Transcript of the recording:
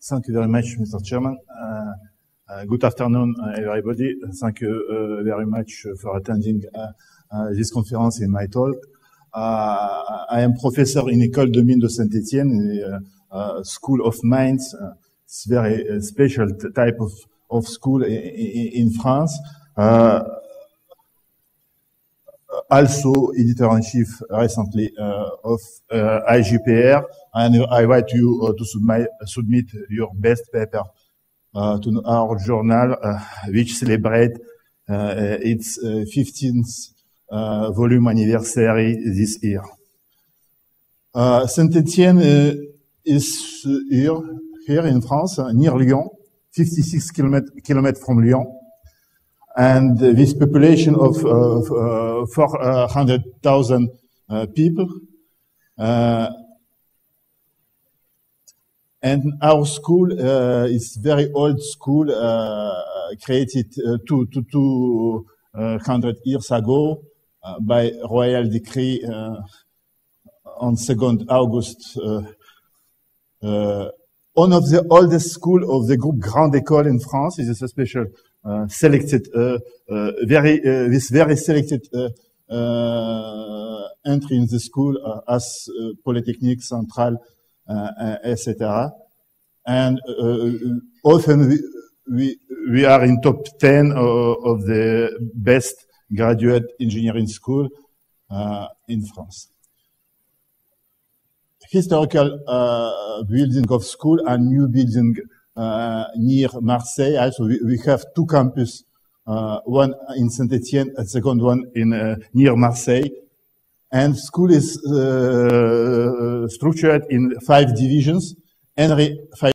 Thank you very much, Mr. Chairman. Good afternoon, everybody. Thank you very much for attending this conference in my talk. I am professor in École de Mines de Saint-Étienne, School of Mines. It's very special type of school in France. Also editor-in-chief recently of IGPR, and I invite you to submit your best paper to our journal, which celebrate its 15th volume anniversary this year. Saint-Étienne is here in France, near Lyon, 56 kilometers from Lyon. And this population of 400,000 people. And our school is very old school, created 200 years ago by royal decree on 2nd August. One of the oldest school of the group Grande École in France is a special selected, this very selected entry in the school as Polytechnique Centrale, etc. And often we are in top 10 of the best graduate engineering school in France. Historical building of school and new building near Marseille. Also, we have two campuses, one in Saint-Étienne, and second one in near Marseille. And school is structured in 5 divisions. Every 5